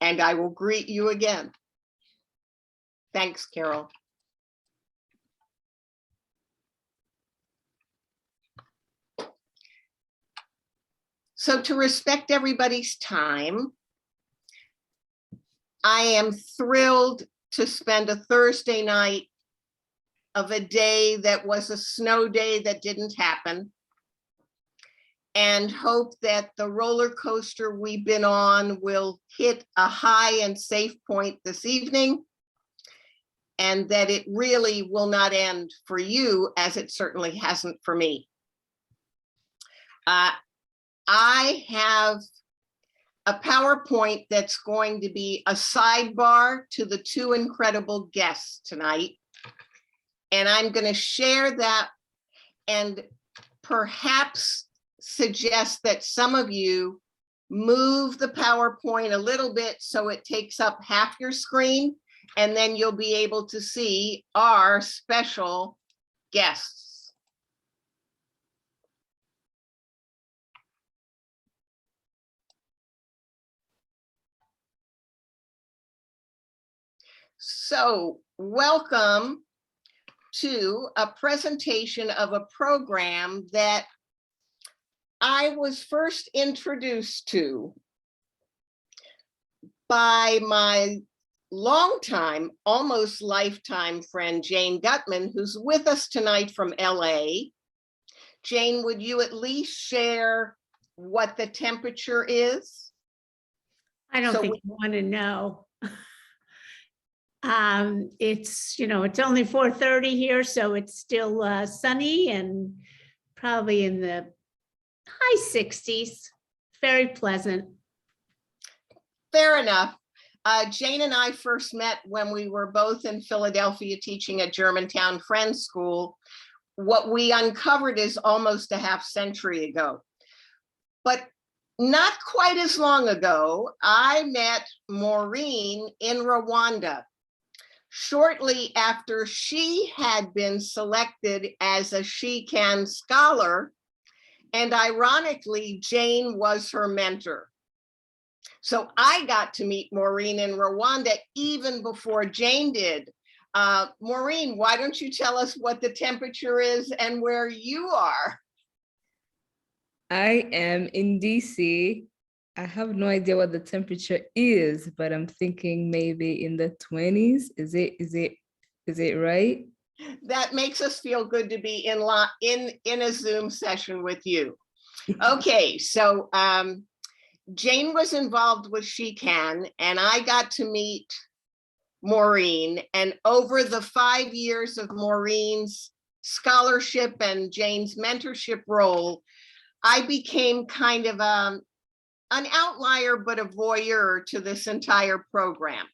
and I will greet you again. Thanks, Carol. So to respect everybody's time, I am thrilled to spend a Thursday night of a day that was a snow day that didn't happen, and hope that the roller coaster we've been on will hit a high and safe point this evening, and that it really will not end for you, as it certainly hasn't for me. I have a PowerPoint that's going to be a sidebar to the two incredible guests tonight. And I'm going to share that and perhaps suggest that some of you move the PowerPoint a little bit so it takes up half your screen, and then you'll be able to see our special guests. So welcome to a presentation of a program that I was first introduced to by my longtime, almost lifetime friend, Jane Gutman, who's with us tonight from LA. Jane, would you at least share what the temperature is? I don't think you want to know. It's, it's only 4:30 here, so it's still sunny and probably in the high 60s. Very pleasant. Fair enough. Jane and I first met when we were both in Philadelphia teaching at Germantown Friends School. What we uncovered is almost a half century ago. But not quite as long ago, I met Maureen in Rwanda. Shortly after she had been selected as a She Can Scholar, and ironically, Jane was her mentor. So I got to meet Maureen in Rwanda even before Jane did. Maureen, why don't you tell us what the temperature is and where you are? I am in DC. I have no idea what the temperature is, but I'm thinking maybe in the 20s. Is it right? That makes us feel good to be in a Zoom session with you. Okay, so Jane was involved with She Can, and I got to meet Maureen. And over the 5 years of Maureen's scholarship and Jane's mentorship role, I became kind of an outlier, but a voyeur to this entire program.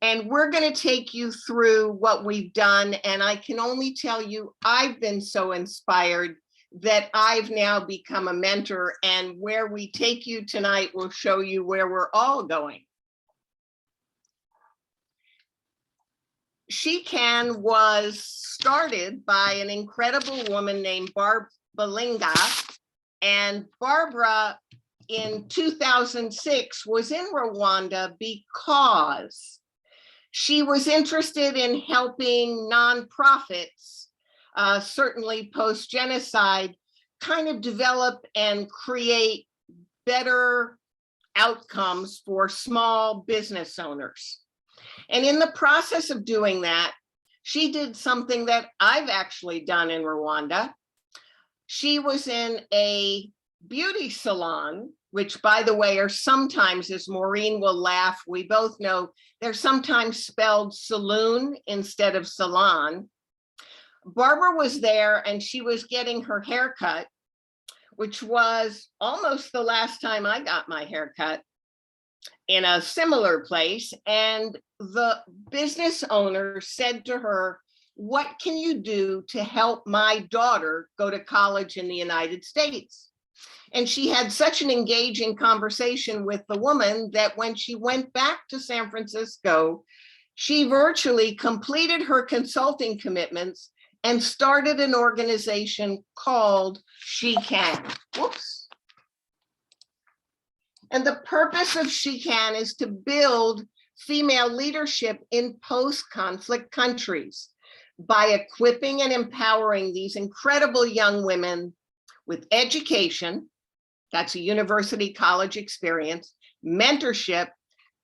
And we're going to take you through what we've done. And I can only tell you, I've been so inspired that I've now become a mentor, and where we take you tonight will show you where we're all going. She Can was started by an incredible woman named Barb Balinga, and Barbara in 2006 was in Rwanda because she was interested in helping nonprofits, certainly post-genocide, kind of develop and create better outcomes for small business owners. And in the process of doing that, she did something that I've actually done in Rwanda. She was in a beauty salon, which, by the way, are sometimes, as Maureen will laugh, we both know they're sometimes spelled saloon instead of salon. Barbara was there and she was getting her hair cut, which was almost the last time I got my hair cut in a similar place. And the business owner said to her, "What can you do to help my daughter go to college in the United States?" And she had such an engaging conversation with the woman that when she went back to San Francisco, she virtually completed her consulting commitments and started an organization called She Can. Whoops. And the purpose of She Can is to build female leadership in post-conflict countries by equipping and empowering these incredible young women with education, that's a university college experience, mentorship,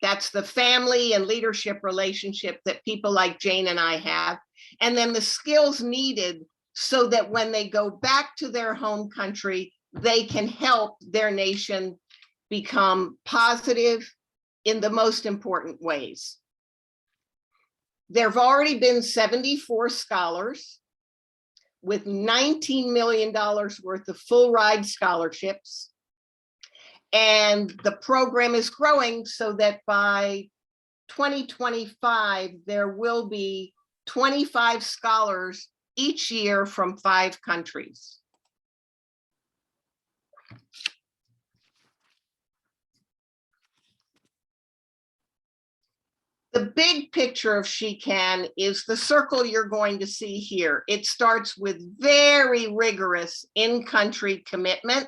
that's the family and leadership relationship that people like Jane and I have, and then the skills needed so that when they go back to their home country, they can help their nation become positive in the most important ways. There have already been 74 scholars with $19 million worth of full ride scholarships. And the program is growing so that by 2025, there will be 25 scholars each year from 5 countries. The big picture of She Can is the circle you're going to see here. It starts with very rigorous in-country commitment.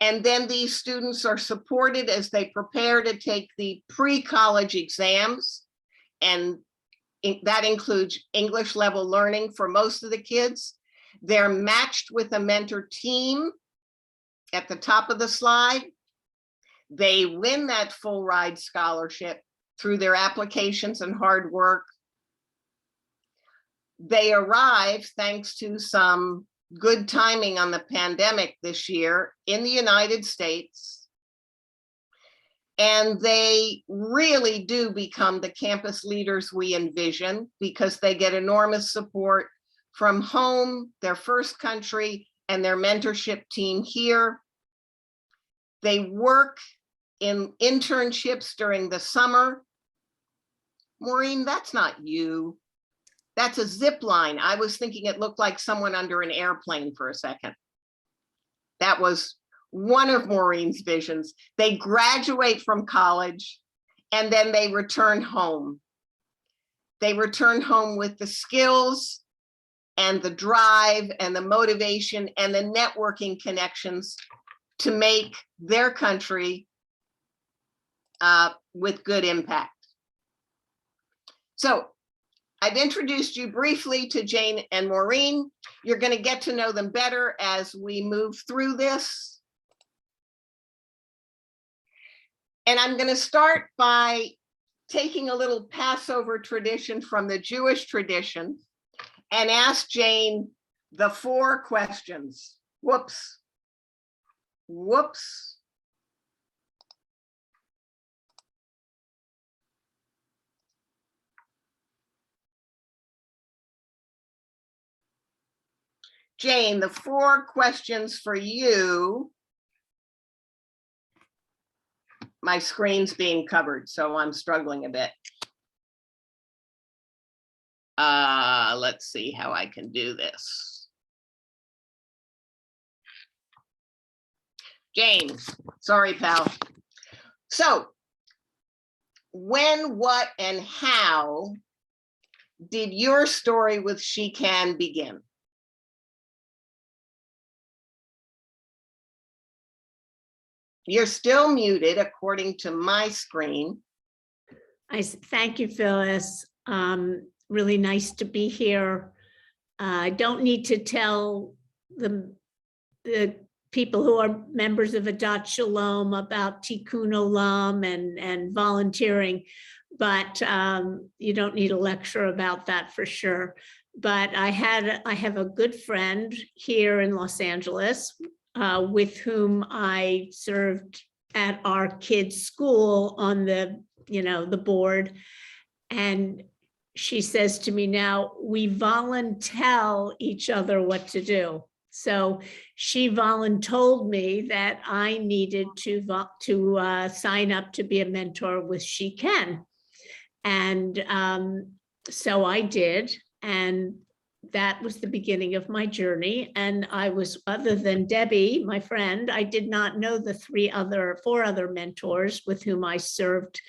And then these students are supported as they prepare to take the pre-college exams. And that includes English level learning for most of the kids. They're matched with a mentor team at the top of the slide. They win that full ride scholarship through their applications and hard work. They arrive, thanks to some good timing on the pandemic this year, in the United States. And they really do become the campus leaders we envision because they get enormous support from home, their first country, and their mentorship team here. They work in internships during the summer. Maureen, that's not you. That's a zip line. I was thinking it looked like someone under an airplane for a second. That was one of Maureen's visions. They graduate from college and then they return home. They return home with the skills and the drive and the motivation and the networking connections to make their country with good impact. So I've introduced you briefly to Jane and Maureen. You're going to get to know them better as we move through this. And I'm going to start by taking a little Passover tradition from the Jewish tradition and ask Jane the 4 questions. Whoops. Whoops. Jane, the 4 questions for you. My screen's being covered, so I'm struggling a bit. Let's see how I can do this. Jane, sorry, pal. So, when, what, and how did your story with She Can begin? You're still muted according to my screen. Thank you, Phyllis. Really nice to be here. I don't need to tell the people who are members of Adat Shalom about Tikkun Olam and volunteering, but you don't need a lecture about that for sure. But I have a good friend here in Los Angeles with whom I served at our kids' school on the board. And she says to me now, we volunteer each other what to do. So she voluntold me that I needed to sign up to be a mentor with She Can. And so I did. And that was the beginning of my journey. And I was, other than Debbie, my friend, I did not know the 4 other mentors with whom I served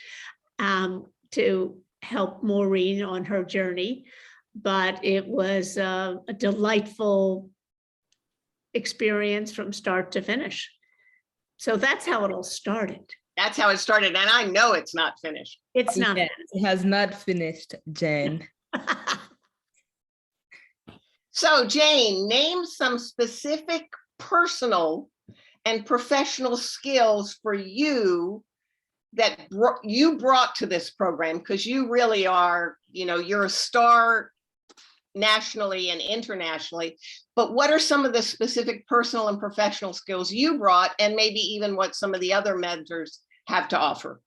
to help Maureen on her journey. But it was a delightful experience from start to finish. So that's how it all started. That's how it started. And I know it's not finished. It's not. Yeah, it has not finished, Jen. So Jane, name some specific personal and professional skills for you that you brought to this program, because you really are, you're a star nationally and internationally. But what are some of the specific personal and professional skills you brought, and maybe even what some of the other mentors have to offer?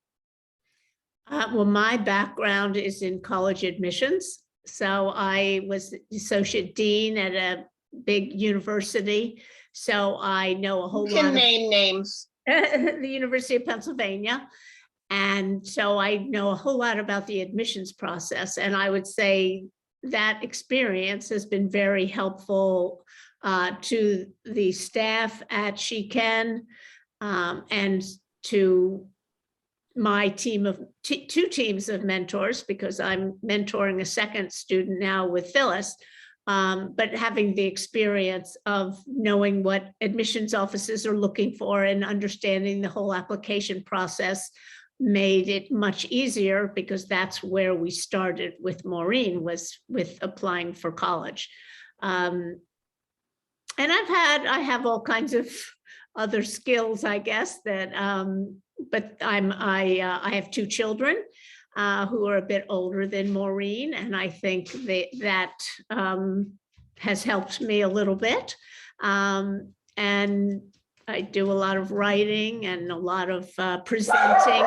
Well, my background is in college admissions. So I was associate dean at a big university. So I know a whole lot. You can of name names. the University of Pennsylvania. And so I know a whole lot about the admissions process. And I would say that experience has been very helpful to the staff at SheCan and to my team of two teams of mentors, because I'm mentoring a second student now with Phyllis. But having the experience of knowing what admissions offices are looking for and understanding the whole application process made it much easier, because that's where we started with Maureen, was with applying for college. And I have all kinds of other skills, I guess, that, but I have two children who are a bit older than Maureen, and I think that has helped me a little bit. And I do a lot of writing and a lot of presenting.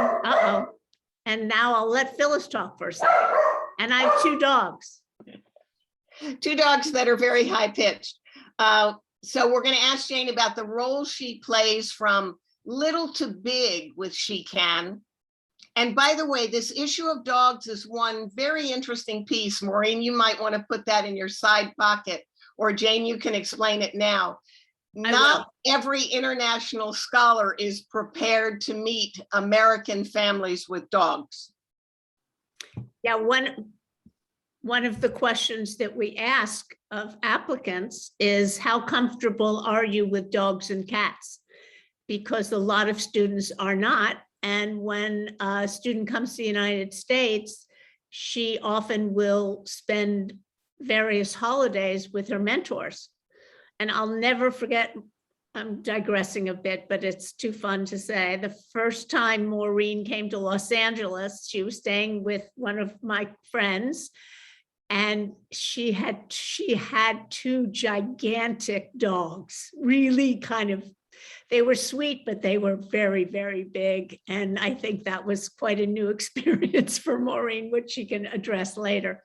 And now I'll let Phyllis talk for a second. And I have two dogs. Two dogs that are very high pitched. So we're going to ask Jane about the role she plays from little to big with SheCan. And by the way, this issue of dogs is one very interesting piece. Maureen, you might want to put that in your side pocket, or Jane, you can explain it now. Not every international scholar is prepared to meet American families with dogs. Yeah, one of the questions that we ask of applicants is, how comfortable are you with dogs and cats? Because a lot of students are not. And when a student comes to the United States, she often will spend various holidays with her mentors. And I'll never forget, I'm digressing a bit, but it's too fun to say, the first time Maureen came to Los Angeles, she was staying with one of my friends, and she had two gigantic dogs, really kind of, they were sweet, but they were very, very big. And I think that was quite a new experience for Maureen, which she can address later.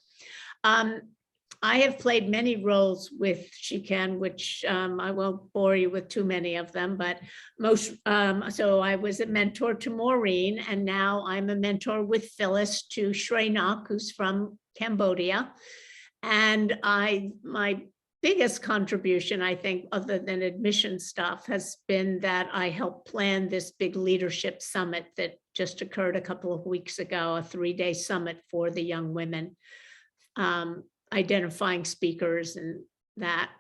I have played many roles with SheCan, which I won't bore you with too many of them, but so I was a mentor to Maureen, and now I'm a mentor with Phyllis to Shreynok, who's from Cambodia. And my biggest contribution, I think, other than admission stuff, has been that I helped plan this big leadership summit that just occurred a couple of weeks ago, a 3-day summit for the young women, identifying speakers and that.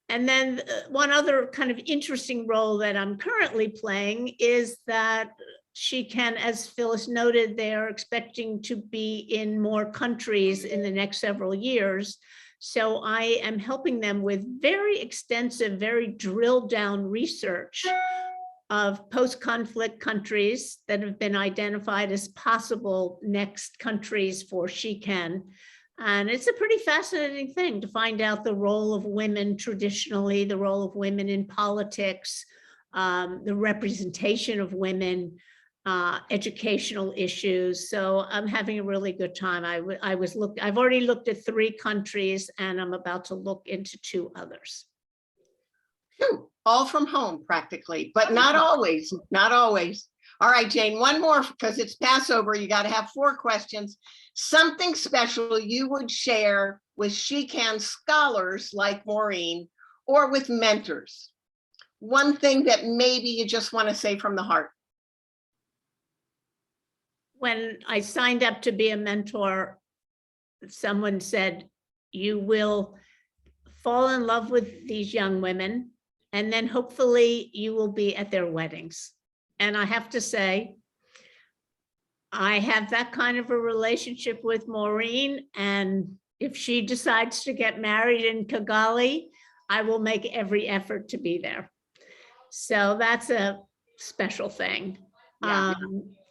And then one other kind of interesting role that I'm currently playing is that SheCan, as Phyllis noted, they are expecting to be in more countries in the next several years. So I am helping them with very extensive, very drilled down research of post-conflict countries that have been identified as possible next countries for SheCan. And it's a pretty fascinating thing to find out the role of women traditionally, the role of women in politics, the representation of women, educational issues. So I'm having a really good time. I've already looked at 3 countries, and I'm about to look into 2 others. Phew, all from home practically, but not always, not always. All right, Jane, one more, because it's Passover. You got to have 4 questions. Something special you would share with SheCan scholars like Maureen, or with mentors. One thing that maybe you just want to say from the heart. When I signed up to be a mentor, someone said, you will fall in love with these young women, and then hopefully you will be at their weddings. And I have to say, I have that kind of a relationship with Maureen, and if she decides to get married in Kigali, I will make every effort to be there. So that's a special thing. Yeah.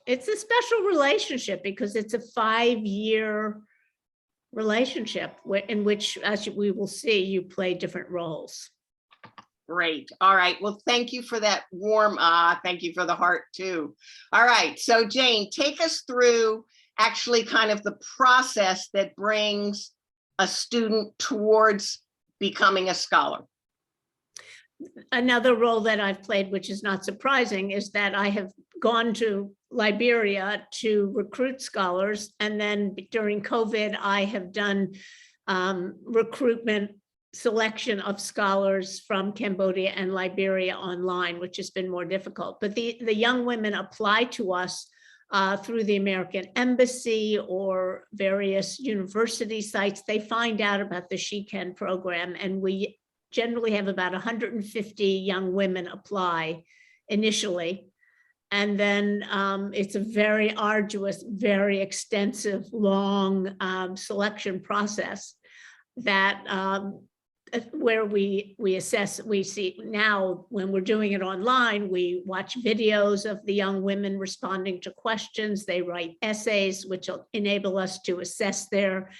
It's a special relationship because it's a 5-year relationship in which, as we will see, you play different roles. Great. All right. Well, thank you for that warm, thank you for the heart too. All right. So Jane, take us through actually kind of the process that brings a student towards becoming a scholar. Another role that I've played, which is not surprising, is that I have gone to Liberia to recruit scholars. And then during COVID, I have done recruitment selection of scholars from Cambodia and Liberia online, which has been more difficult. But the young women apply to us through the American Embassy or various university sites. They find out about the She Can program, and we generally have about 150 young women apply initially. And then it's a very arduous, very extensive, long selection process that where we assess, we see now when we're doing it online, we watch videos of the young women responding to questions. They write essays, which will enable us to assess their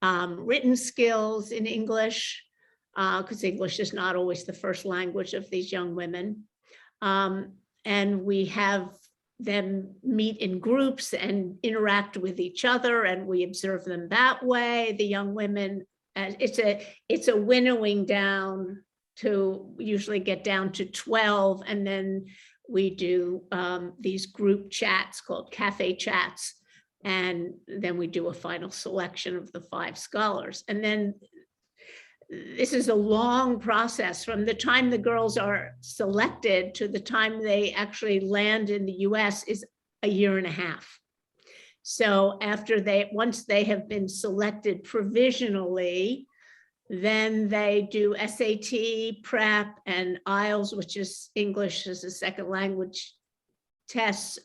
written skills in English, because English is not always the first language of these young women. And we have them meet in groups and interact with each other, and we observe them that way. The young women, it's a winnowing down to usually get down to 12, and then we do these group chats called cafe chats, and then we do a final selection of the 5 scholars. And then this is a long process from the time the girls are selected to the time they actually land in the US is a year and a half. So once they have been selected provisionally, then they do SAT prep and IELTS, which is English as a second language tests.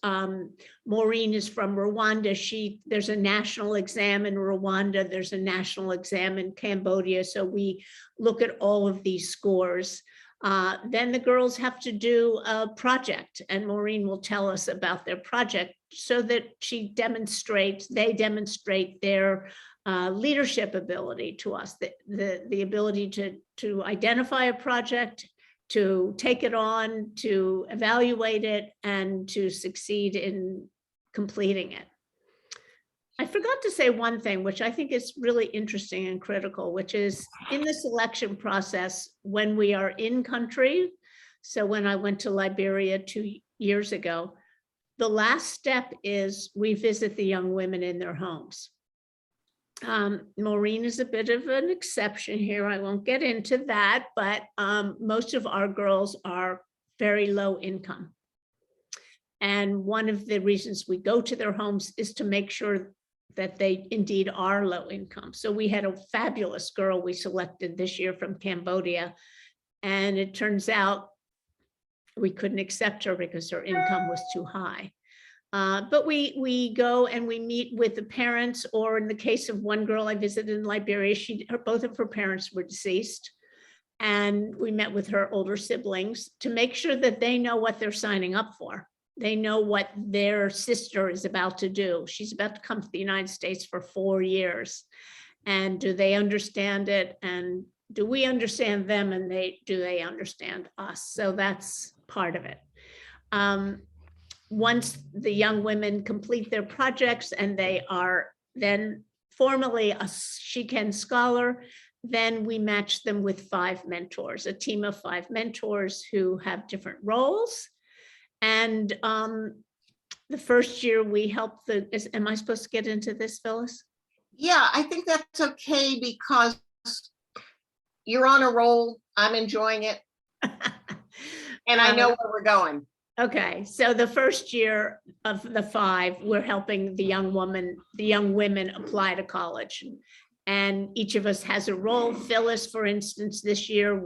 Maureen is from Rwanda. There's a national exam in Rwanda. There's a national exam in Cambodia. So we look at all of these scores. Then the girls have to do a project, and Maureen will tell us about their project so that they demonstrate their leadership ability to us, the ability to identify a project, to take it on, to evaluate it, and to succeed in completing it. I forgot to say one thing, which I think is really interesting and critical, which is in the selection process, when we are in country. So when I went to Liberia 2 years ago, the last step is we visit the young women in their homes. Maureen is a bit of an exception here. I won't get into that, but most of our girls are very low income. And one of the reasons we go to their homes is to make sure that they indeed are low income. So we had a fabulous girl we selected this year from Cambodia, and it turns out we couldn't accept her because her income was too high. But we go and we meet with the parents, or in the case of one girl I visited in Liberia, both of her parents were deceased. And we met with her older siblings to make sure that they know what they're signing up for. They know what their sister is about to do. She's about to come to the United States for 4 years. And do they understand it? And do we understand them? And do they understand us? So that's part of it. Once the young women complete their projects and they are then formally a She Can scholar, then we match them with 5 mentors, a team of 5 mentors who have different roles. And the first year we help am I supposed to get into this, Phyllis? Yeah, I think that's okay because you're on a roll. I'm enjoying it. And I know where we're going. Okay, so the first year of the 5, we're helping the young women apply to college. And each of us has a role. Phyllis, for instance, this year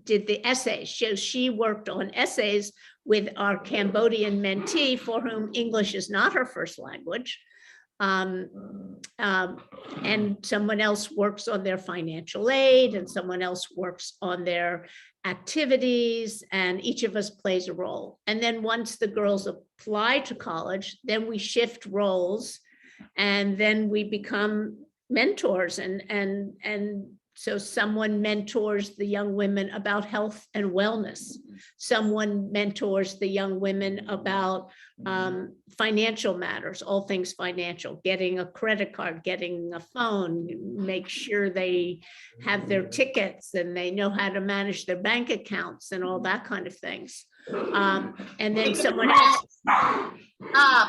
did the essays. So she worked on essays with our Cambodian mentee, for whom English is not her first language. And someone else works on their financial aid, and someone else works on their activities, and each of us plays a role. And then once the girls apply to college, then we shift roles, and then we become mentors. And so someone mentors the young women about health and wellness. Someone mentors the young women about financial matters, all things financial, getting a credit card, getting a phone, make sure they have their tickets and they know how to manage their bank accounts and all that kind of things. And then someone else.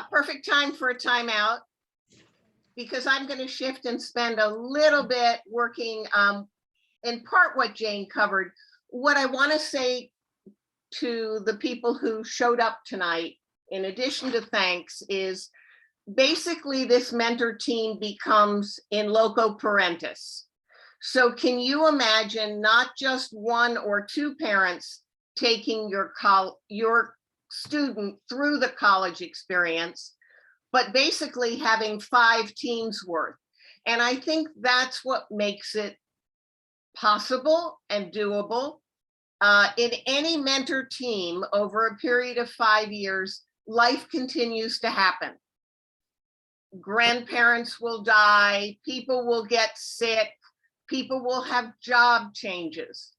Perfect time for a timeout, because I'm going to shift and spend a little bit working in part what Jane covered. What I want to say to the people who showed up tonight, in addition to thanks, is basically this mentor team becomes in loco parentis. So can you imagine not just one or two parents taking your student through the college experience, but basically having 5 teams worth. And I think that's what makes it possible and doable. In any mentor team over a period of 5 years, life continues to happen. Grandparents will die, people will get sick, people will have job changes.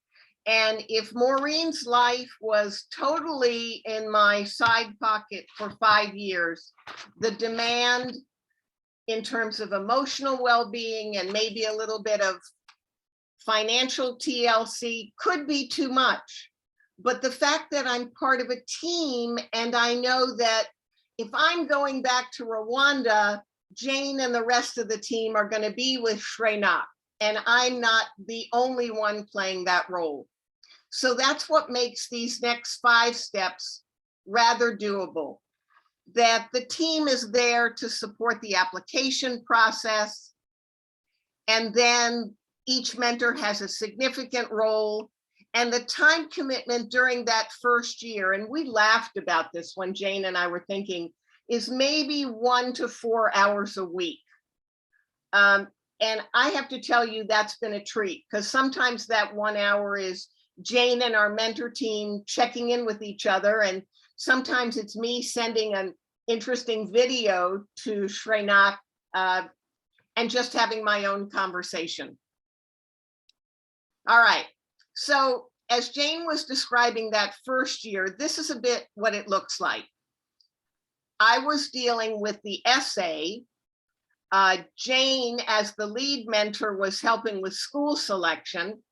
And if Maureen's life was totally in my side pocket for 5 years, the demand in terms of emotional well-being and maybe a little bit of financial TLC could be too much. But the fact that I'm part of a team, and I know that if I'm going back to Rwanda, Jane and the rest of the team are going to be with Shreynak, and I'm not the only one playing that role. So that's what makes these next 5 steps rather doable. That the team is there to support the application process, and then each mentor has a significant role, and the time commitment during that first year, and we laughed about this when Jane and I were thinking, is maybe 1 to 4 hours a week. And I have to tell you, that's been a treat, because sometimes that 1 hour is Jane and our mentor team checking in with each other, and sometimes it's me sending an interesting video to Shreynak and just having my own conversation. All right, so as Jane was describing that first year, this is a bit what it looks like. I was dealing with the essay. Jane, as the lead mentor, was helping with school selection.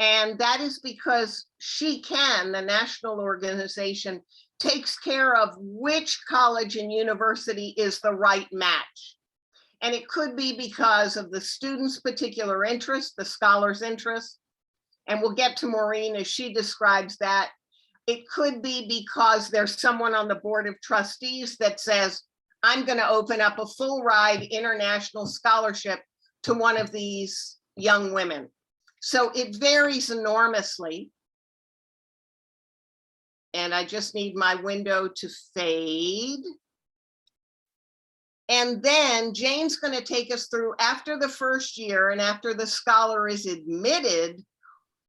And that is because the national organization, takes care of which college and university is the right match. And it could be because of the student's particular interest, the scholar's interest. And we'll get to Maureen as she describes that. It could be because there's someone on the board of trustees that says, I'm going to open up a full ride international scholarship to one of these young women. So it varies enormously. And I just need my window to fade. And then Jane's going to take us through, after the first year and after the scholar is admitted,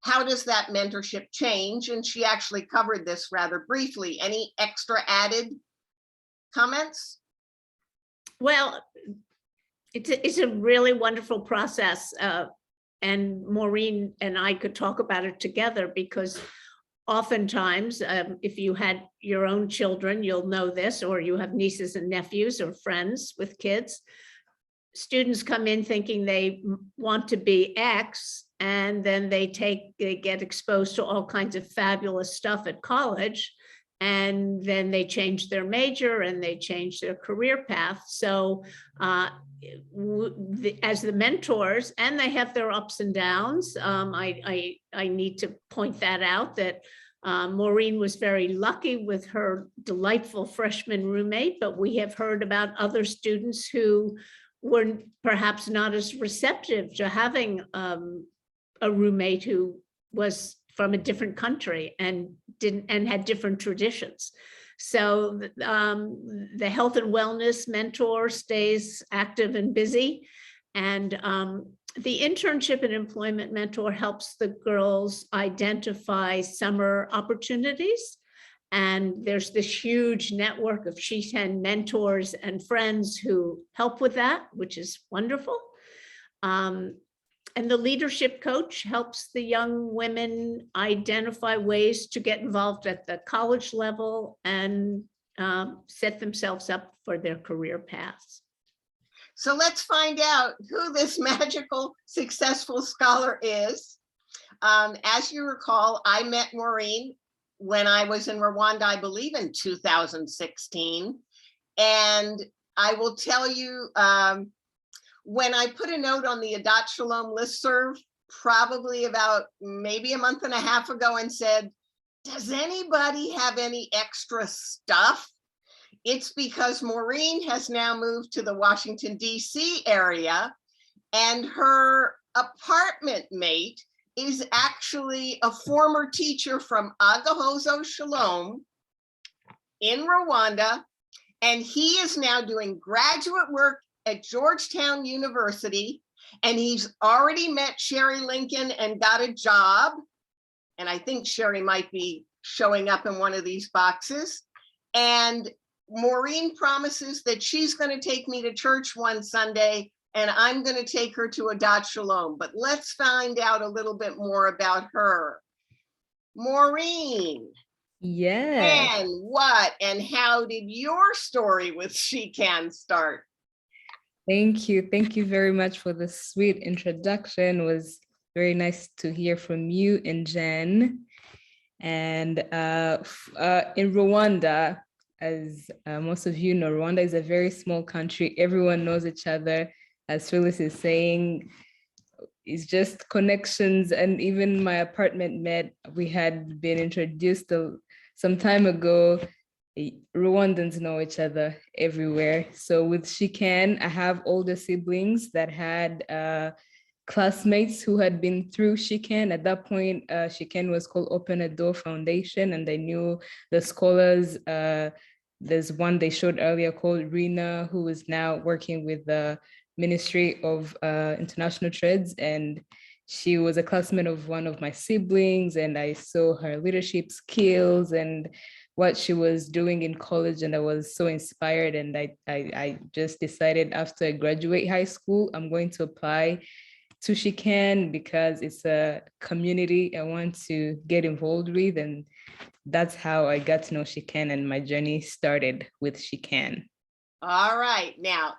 how does that mentorship change? And she actually covered this rather briefly. Any extra added comments? Well, it's a really wonderful process. And Maureen and I could talk about it together, because oftentimes, if you had your own children, you'll know this, or you have nieces and nephews or friends with kids. Students come in thinking they want to be X, and then they get exposed to all kinds of fabulous stuff at college, and then they change their major and they change their career path. So as the mentors, and they have their ups and downs, I need to point that out, that Maureen was very lucky with her delightful freshman roommate, but we have heard about other students who were perhaps not as receptive to having a roommate who was from a different country and had different traditions. So the health and wellness mentor stays active and busy. And the internship and employment mentor helps the girls identify summer opportunities. And there's this huge network of She Can mentors and friends who help with that, which is wonderful. And the leadership coach helps the young women identify ways to get involved at the college level and set themselves up for their career paths. So let's find out who this magical, successful scholar is. As you recall, I met Maureen when I was in Rwanda, I believe in 2016. And I will tell you, when I put a note on the Adat Shalom listserv, probably about maybe a month and a half ago, and said, does anybody have any extra stuff? It's because Maureen has now moved to the Washington, D.C. area, and her apartment mate is actually a former teacher from Agahozo Shalom in Rwanda, and he is now doing graduate work at Georgetown University, and he's already met Sherry Lincoln and got a job. And I think Sherry might be showing up in one of these boxes. And Maureen promises that she's going to take me to church one Sunday, and I'm going to take her to Adat Shalom. But let's find out a little bit more about her. Maureen. Yes. And what and how did your story with She Can start? Thank you. Thank you very much for the sweet introduction. It was very nice to hear from you and Jen. And in Rwanda, as most of you know, Rwanda is a very small country. Everyone knows each other. As Phyllis is saying, it's just connections. And even my apartment mate, we had been introduced some time ago. Rwandans know each other everywhere. So with She Can, I have older siblings that had classmates who had been through She Can. At that point, She Can was called Open a Door Foundation, and they knew the scholars. There's one they showed earlier called Lerner, who is now working with the Ministry of International Trades, and she was a classmate of one of my siblings, and I saw her leadership skills and what she was doing in college, and I was so inspired. And I just decided after I graduate high school, I'm going to apply to She Can because it's a community I want to get involved with. And that's how I got to know She Can, and my journey started with She Can. All right. Now,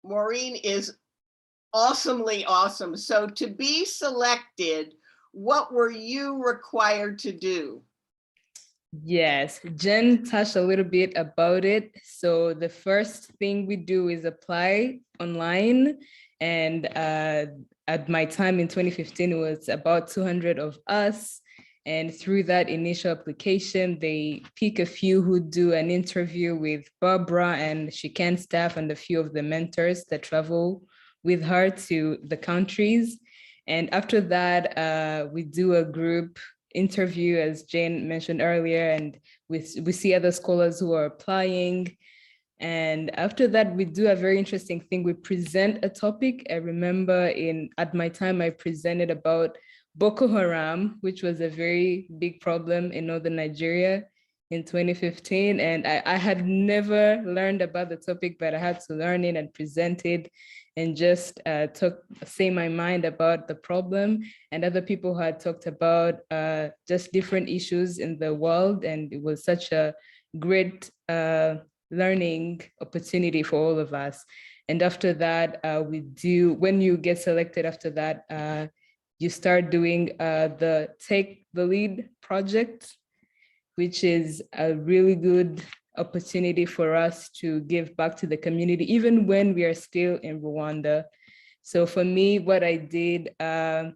Maureen is awesomely awesome. So to be selected, what were you required to do? Yes, Jen touched a little bit about it. So the first thing we do is apply online. And at my time in 2015, it was about 200 of us. And through that initial application, they pick a few who do an interview with Barbara and She Can staff and a few of the mentors that travel with her to the countries. And after that, we do a group interview, as Jane mentioned earlier, and we see other scholars who are applying. And after that, we do a very interesting thing. We present a topic. I remember at my time, I presented about Boko Haram, which was a very big problem in northern Nigeria in 2015. And I had never learned about the topic, but I had to learn it and present it and just say my mind about the problem. And other people had talked about just different issues in the world. And it was such a great learning opportunity for all of us. And after that, when you get selected after that, you start doing the Take the Lead project, which is a really good opportunity for us to give back to the community, even when we are still in Rwanda. So for me, what I did, I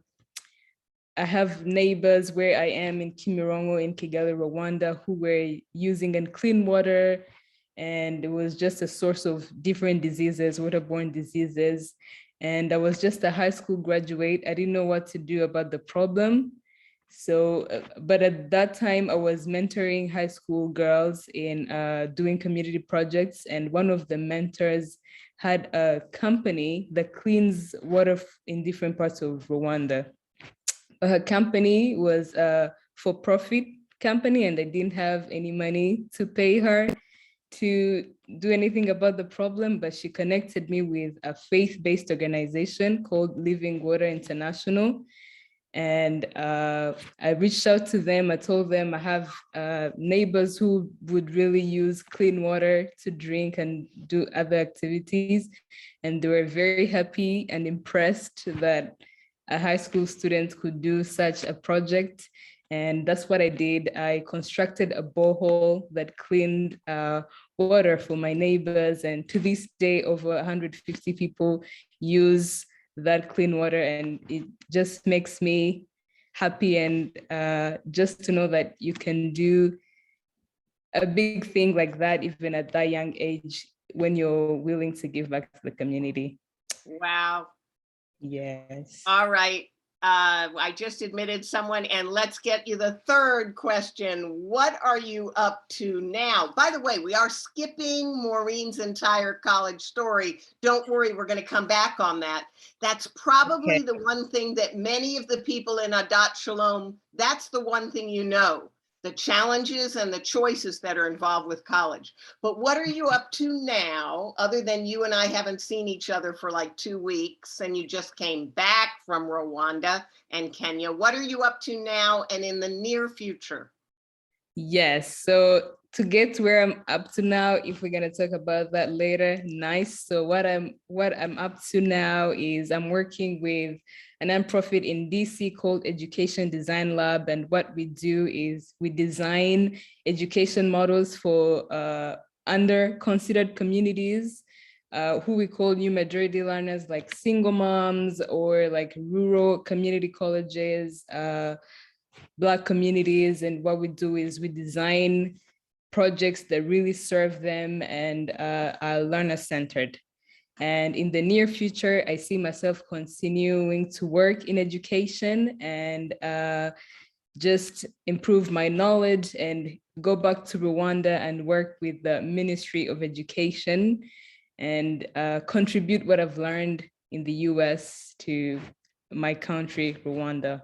have neighbors where I am in Kimirongo in Kigali, Rwanda, who were using unclean water, and it was just a source of different diseases, waterborne diseases. And I was just a high school graduate. I didn't know what to do about the problem. So, but at that time I was mentoring high school girls in doing community projects. And one of the mentors had a company that cleans water in different parts of Rwanda. Her company was a for-profit company, and they didn't have any money to pay her to do anything about the problem, but she connected me with a faith-based organization called Living Water International. And I reached out to them. I told them I have neighbors who would really use clean water to drink and do other activities. And they were very happy and impressed that a high school student could do such a project. And that's what I did. I constructed a borehole that cleaned water for my neighbors. And to this day, over 150 people use that clean water, and it just makes me happy. And just to know that you can do a big thing like that, even at that young age, when you're willing to give back to the community. Wow. Yes. All right. I just admitted someone, and let's get you the third question. What are you up to now? By the way, we are skipping Maureen's entire college story. Don't worry, we're going to come back on that. That's probably Okay. the one thing that many of the people in Adat Shalom, that's the one thing you know, the challenges and the choices that are involved with college. But what are you up to now, other than you and I haven't seen each other for like 2 weeks, and you just came back from Rwanda and Kenya? What are you up to now and in the near future? Yes. So to get to where I'm up to now, if we're gonna talk about that later, nice. So what I'm up to now is I'm working with a nonprofit in DC called Education Design Lab, and what we do is we design education models for under-considered communities, who we call new majority learners, like single moms or like rural community colleges, Black communities. And what we do is we design projects that really serve them and are learner-centered. And in the near future, I see myself continuing to work in education and just improve my knowledge and go back to Rwanda and work with the Ministry of Education and contribute what I've learned in the US to my country, Rwanda.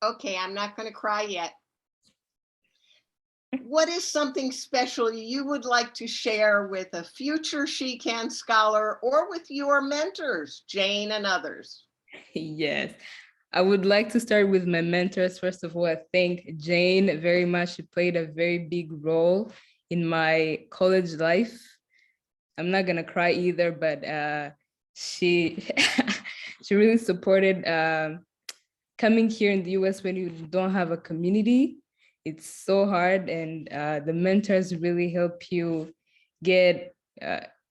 Okay, I'm not going to cry yet. What is something special you would like to share with a future She Can scholar or with your mentors, Jane and others? Yes, I would like to start with my mentors. First of all, I thank Jane very much. She played a very big role in my college life. I'm not gonna cry either, but she she really supported coming here in the US when you don't have a community. It's so hard, and the mentors really help you get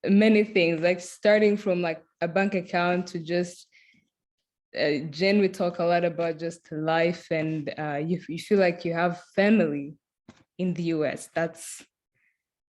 many things, like starting from like a bank account to just Jen, we talk a lot about just life, and you feel like you have family in the US. That's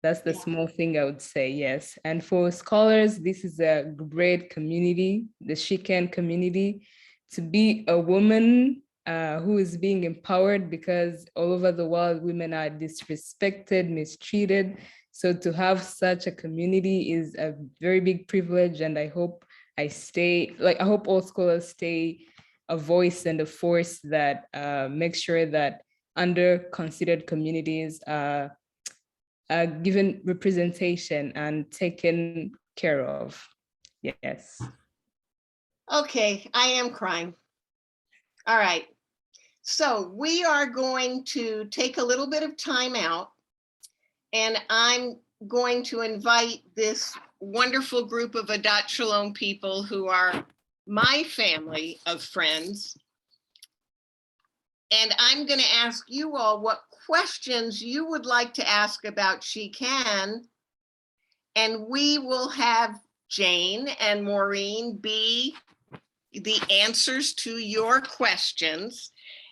the small thing I would say, yes. And for scholars, this is a great community, the She Can community, to be a woman who is being empowered, because all over the world, women are disrespected, mistreated. So to have such a community is a very big privilege, and I hope I hope all scholars stay a voice and a force that makes sure that under-considered communities are given representation and taken care of. Yes. Okay, I am crying. All right. So we are going to take a little bit of time out, and I'm going to invite this wonderful group of Adat Shalom people who are my family of friends. And I'm going to ask you all what questions you would like to ask about She Can. And we will have Jane and Maureen be the answers to your questions.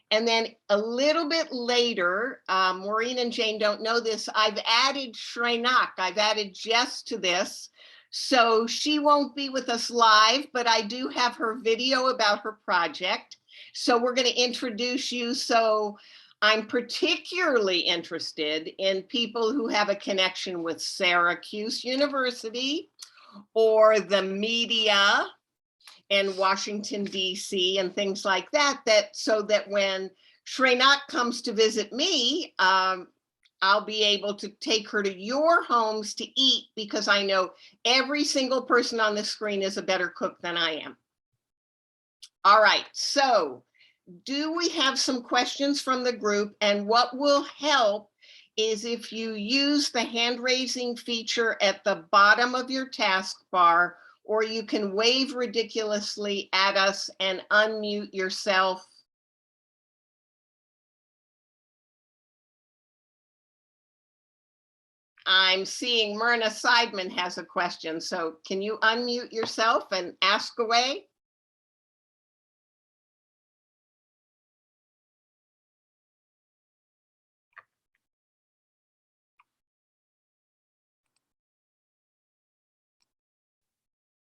And then a little bit later, Maureen and Jane don't know this, I've added Shreinak, I've added Jess to this. So she won't be with us live, but I do have her video about her project. So we're going to introduce you. So I'm particularly interested in people who have a connection with Syracuse University or the media in Washington, DC, and things like that, so that when Shrenak comes to visit me, I'll be able to take her to your homes to eat, because I know every single person on the screen is a better cook than I am. All right, so do we have some questions from the group? And what will help is if you use the hand raising feature at the bottom of your taskbar, or you can wave ridiculously at us and unmute yourself. I'm seeing Myrna Seidman has a question. So can you unmute yourself and ask away?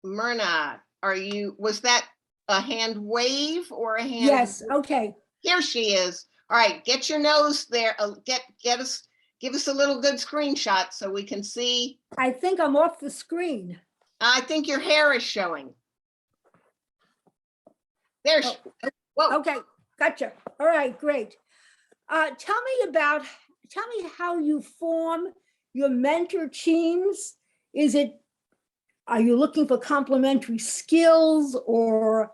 Myrna, was that a hand wave or a hand? Yes, okay. Here she is. All right, get your nose there. Give us a little good screenshot so we can see. I think I'm off the screen. I think your hair is showing. There's, whoa. Okay, gotcha. All right, great. Tell me how you form your mentor teams. Are you looking for complementary skills, or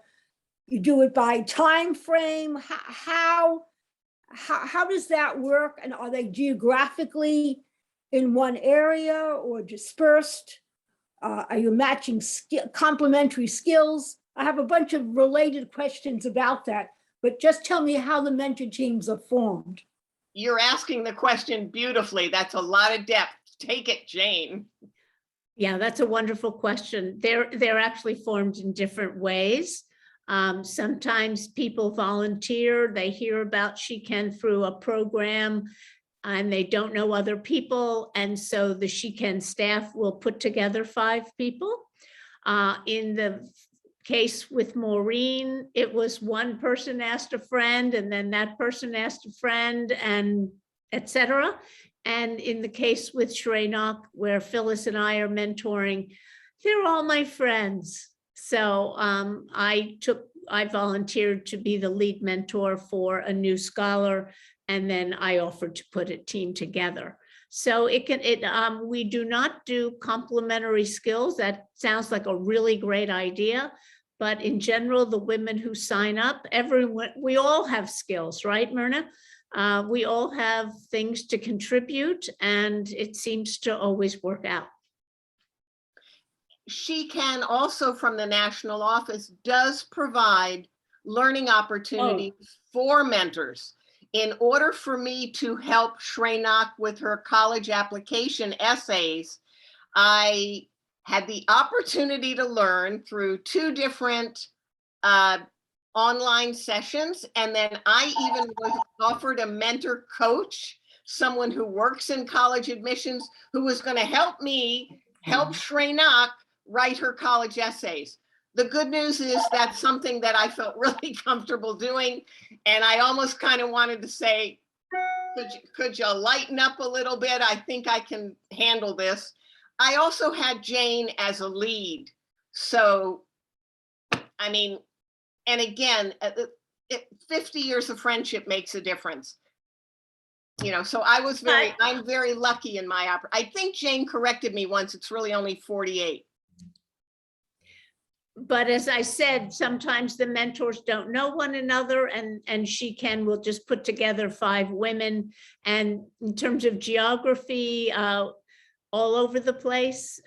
you do it by time frame? How does that work? And are they geographically in one area or dispersed? Are you matching complementary skills? I have a bunch of related questions about that, but just tell me how the mentor teams are formed. You're asking the question beautifully. That's a lot of depth. Take it, Jane. Yeah, that's a wonderful question. They're actually formed in different ways. Sometimes people volunteer, they hear about She Can through a program and they don't know other people. And so the She Can staff will put together 5 people. In the case with Maureen, it was one person asked a friend, and then that person asked a friend, and etc. And in the case with Shrenak, where Phyllis and I are mentoring, they're all my friends. So I volunteered to be the lead mentor for a new scholar, and then I offered to put a team together. So we do not do complementary skills. That sounds like a really great idea. But in general, the women who sign up, we all have skills, right, Myrna? We all have things to contribute, and it seems to always work out. She Can also, from the national office, does provide learning opportunities for mentors. In order for me to help Shrenak with her college application essays, I had the opportunity to learn through 2 different online sessions. And then I even was offered a mentor coach, someone who works in college admissions, who was going to help me help Shrenak write her college essays. The good news is that's something that I felt really comfortable doing. And I almost kind of wanted to say, could you lighten up a little bit? I think I can handle this. I also had Jane as a lead. So, I mean, and again, 50 years of friendship makes a difference. You know, so I'm very lucky in my I think Jane corrected me once, it's really only 48. But as I said, sometimes the mentors don't know one another, and She Can will just put together 5 women. And in terms of geography, all over the place.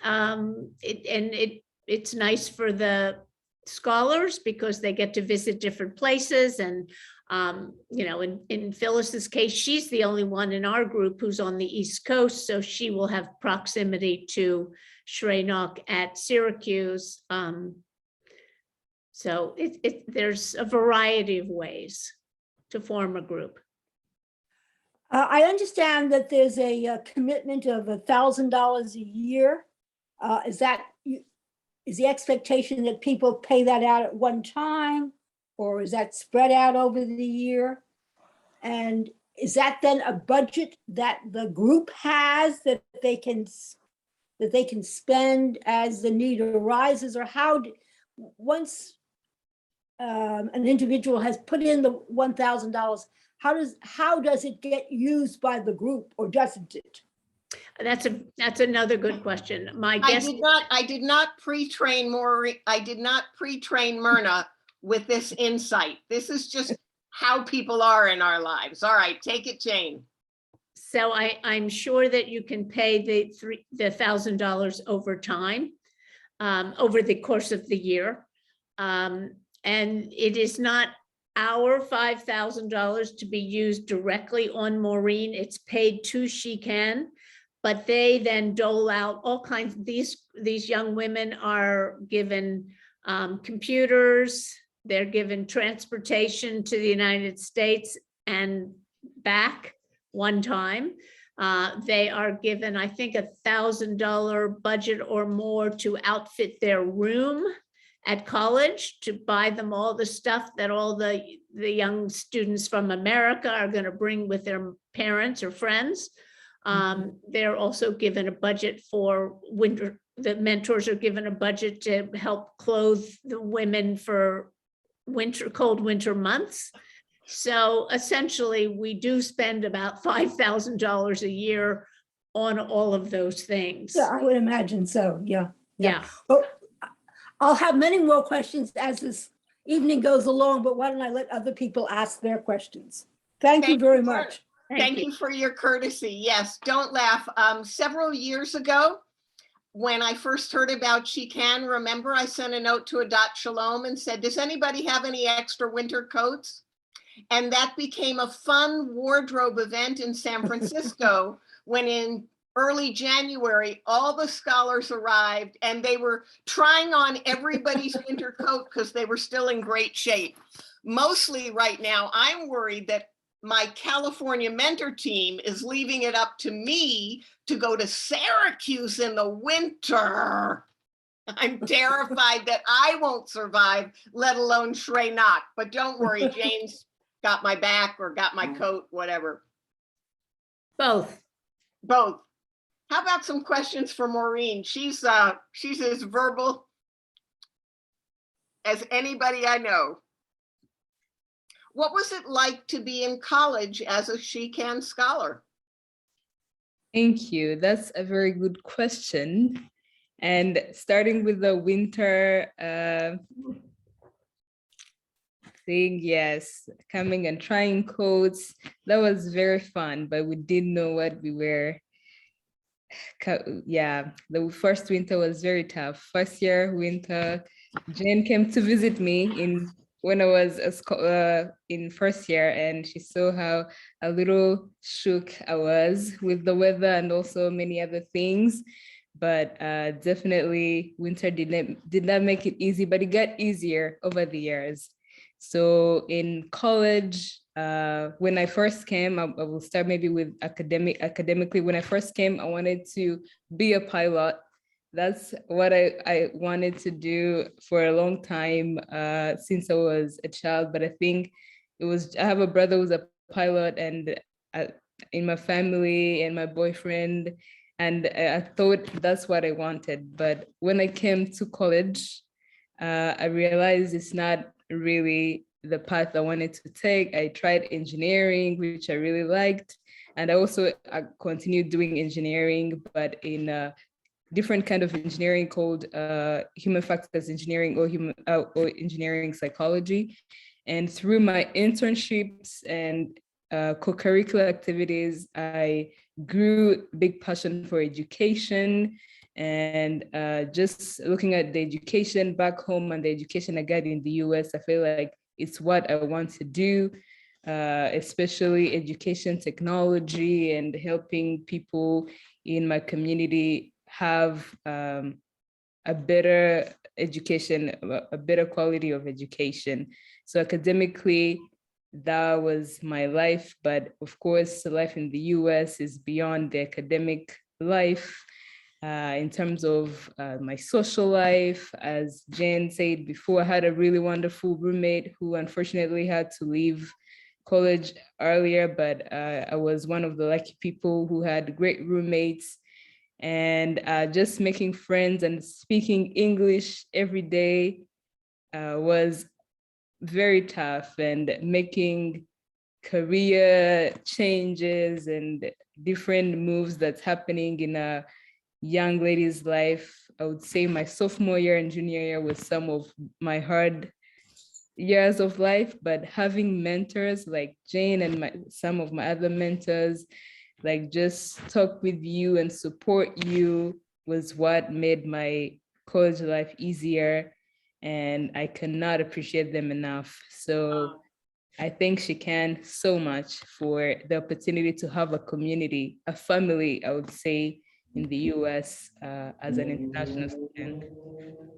It's nice for the scholars because they get to visit different places. And, you know, in Phyllis's case, she's the only one in our group who's on the East Coast. So she will have proximity to Shrenak at Syracuse. So there's a variety of ways to form a group. I understand that there's a commitment of $1,000 a year. Is the expectation that people pay that out at one time? or is that spread out over the year? And is that then a budget that the group has that they can spend as the need arises, or once an individual has put in the $1,000, how does it get used by the group, or doesn't it? That's another good question. My I guess, did not pre-train Maureen, I did not pre-train Myrna with this insight. This is just how people are in our lives. All right, take it, Jane. so I'm sure that you can pay the $1,000 over time, over the course of the year. And it is not our $5,000 to be used directly on Maureen. It's paid to She Can, but they then dole out all kinds. These young women are given computers. They're given transportation to the United States and back one time. They are given, I think, $1,000 budget or more to outfit their room at college, to buy them all the stuff that all the young students from America are going to bring with their parents or friends. They're also given a budget for winter. The mentors are given a budget to help clothe the women for cold winter months. So essentially, we do spend about $5,000 a year on all of those things. Yeah, I would imagine so. Yeah. Yeah. Well, I'll have many more questions as this evening goes along, but why don't I let other people ask their questions? Thank you very much. Thank you for your courtesy. Yes, don't laugh. Several years ago, when I first heard about She Can, remember I sent a note to Adat Shalom and said, does anybody have any extra winter coats? And that became a fun wardrobe event in San Francisco when in early January, all the scholars arrived and they were trying on everybody's winter coat because they were still in great shape. Mostly right now, I'm worried that my California mentor team is leaving it up to me to go to Syracuse in the winter. I'm terrified that I won't survive, let alone Shrey Knock. But don't worry, Jane's got my back or got my coat, whatever. Both. How about some questions for Maureen? She's as verbal as anybody I know. What was it like to be in college as a She Can scholar? Thank you. That's a very good question. And starting with the winter thing, yes, coming and trying coats, that was very fun, but we didn't know what we were. Yeah, the first winter was very tough. First year winter, Jane came to visit me when I was in first year, and she saw how a little shook I was with the weather and also many other things. But definitely winter did not make it easy, but it got easier over the years. So in college, when I first came, I will start maybe with academically. When I first came, I wanted to be a pilot. That's what I wanted to do for a long time since I was a child. But I think I have a brother who's a pilot, and in my family and my boyfriend, and I thought that's what I wanted. But when I came to college, I realized it's not really the path I wanted to take. I tried engineering, which I really liked. And I continued doing engineering, but in a different kind of engineering called human factors engineering or engineering psychology. And through my internships and co-curricular activities, I grew a big passion for education, and just looking at the education back home and the education I got in the US, I feel like it's what I want to do, especially education technology and helping people in my community have a better education, a better quality of education. So academically, that was my life. But of course, life in the US is beyond the academic life. in terms of my social life. As Jen said before, I had a really wonderful roommate who unfortunately had to leave college earlier, but I was one of the lucky people who had great roommates. And just making friends and speaking English every day was very tough, and making career changes and different moves that's happening in a young lady's life. I would say my sophomore year and junior year was some of my hard years of life, but having mentors like Jane and some of my other mentors, like just talk with you and support you, was what made my college life easier. And I cannot appreciate them enough. So I thank Shikan so much for the opportunity to have a community, a family, I would say, in the US as an international student.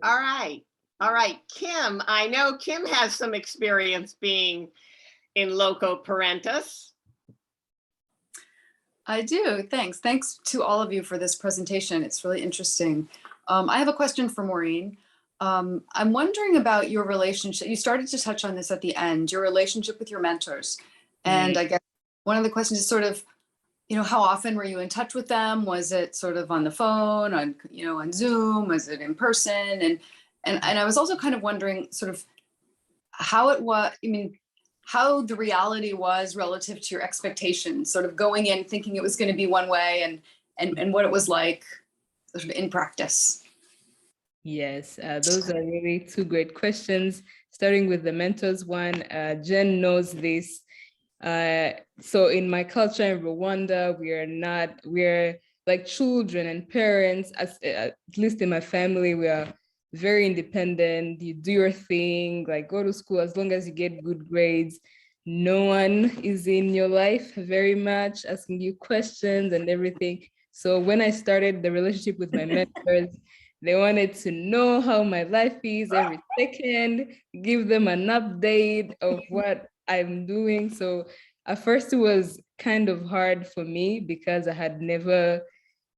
All right. All right. Kim, I know Kim has some experience being in loco parentis. I do, thanks. Thanks to all of you for this presentation. It's really interesting. I have a question for Maureen. I'm wondering about your relationship. You started to touch on this at the end, your relationship with your mentors. And I guess one of the questions is sort of, how often were you in touch with them? Was it sort of on the phone, on Zoom? Was it in person? And I was also kind of wondering sort of how it was, how the reality was relative to your expectations, sort of going in thinking it was going to be one way, and what it was like sort of in practice. Yes, those are really two great questions. Starting with the mentors one, Jen knows this. So in my culture in Rwanda, we're like children and parents, at least in my family, we are very independent. You do your thing, like go to school as long as you get good grades. No one is in your life very much asking you questions and everything. So when I started the relationship with my mentors, they wanted to know how my life is every second, give them an update of what I'm doing. So at first it was kind of hard for me because I had never,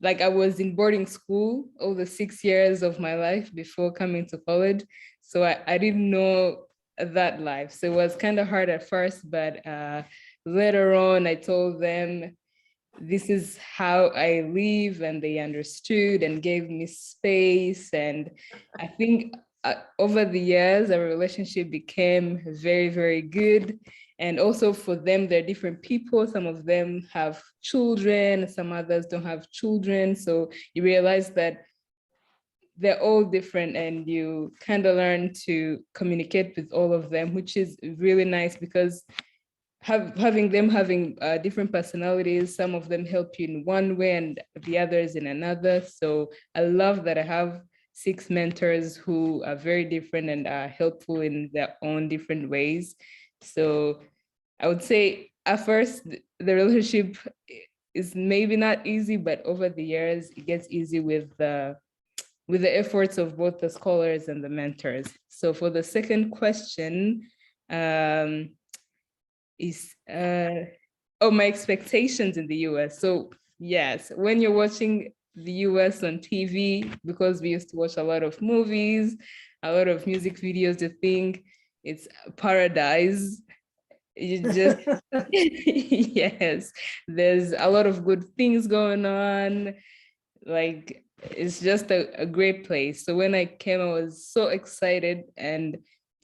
I was in boarding school all the 6 years of my life before coming to college. So I didn't know that life. So it was kind of hard at first, but later on I told them, this is how I live, and they understood and gave me space. And I think over the years, our relationship became very, very good. And also for them, they're different people. Some of them have children, some others don't have children. So you realize that they're all different, and you kind of learn to communicate with all of them, which is really nice because having different personalities, some of them help you in one way and the others in another. So I love that I have 6 mentors who are very different and are helpful in their own different ways. So I would say at first the relationship is maybe not easy, but over the years it gets easy with the efforts of both the scholars and the mentors. So for the second question, is my expectations in the US. So yes, when you're watching the US on TV, because we used to watch a lot of movies, a lot of music videos, you think it's paradise. You just yes, there's a lot of good things going on. Like it's just a great place. So when I came, I was so excited, and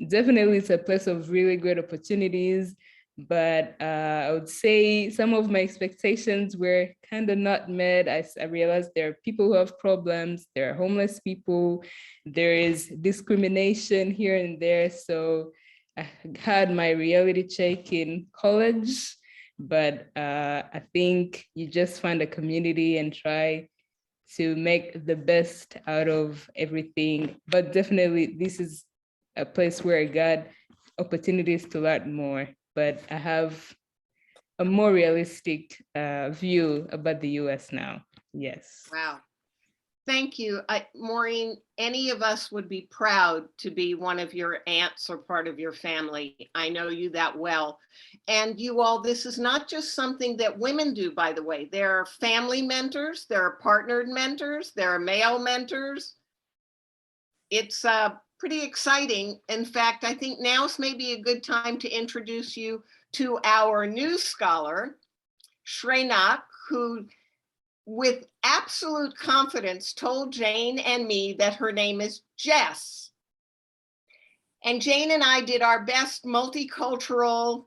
definitely it's a place of really great opportunities. But I would say some of my expectations were kind of not met. I realized there are people who have problems, there are homeless people, there is discrimination here and there. So I had my reality check in college, but I think you just find a community and try to make the best out of everything. But definitely this is a place where I got opportunities to learn more. But I have a more realistic view about the US now. Yes. Wow. Thank you. Maureen, any of us would be proud to be one of your aunts or part of your family. I know you that well. And you all, this is not just something that women do, by the way. There are family mentors, there are partnered mentors, there are male mentors. It's pretty exciting. In fact, I think now's maybe a good time to introduce you to our new scholar, Shrenak, who with absolute confidence told Jane and me that her name is Jess. And Jane and I did our best multicultural,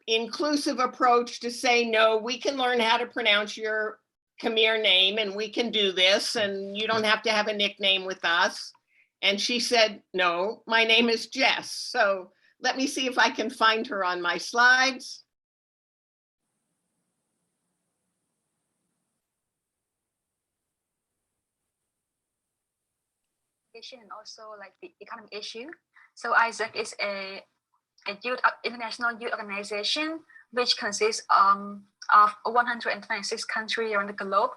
inclusive approach to say, no, we can learn how to pronounce your Khmer name and we can do this and you don't have to have a nickname with us. And she said, no, my name is Jess. So let me see if I can find her on my slides. And also like the economic issue. So Isaac is a international youth organization which consists of 126 countries around the globe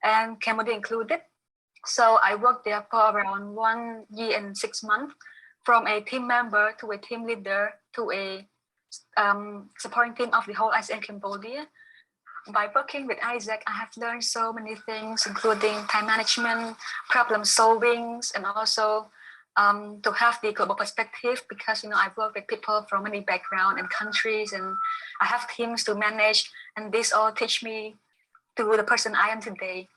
and Cambodia included. So I worked there for around 1 year and 6 months, from a team member to a team leader to a supporting team of the whole ASEAN Cambodia. By working with Isaac, I have learned so many things, including time management, problem solving, and also to have the global perspective, because I work with people from many backgrounds and countries, and I have teams to manage, and this all teach me to the person I am today.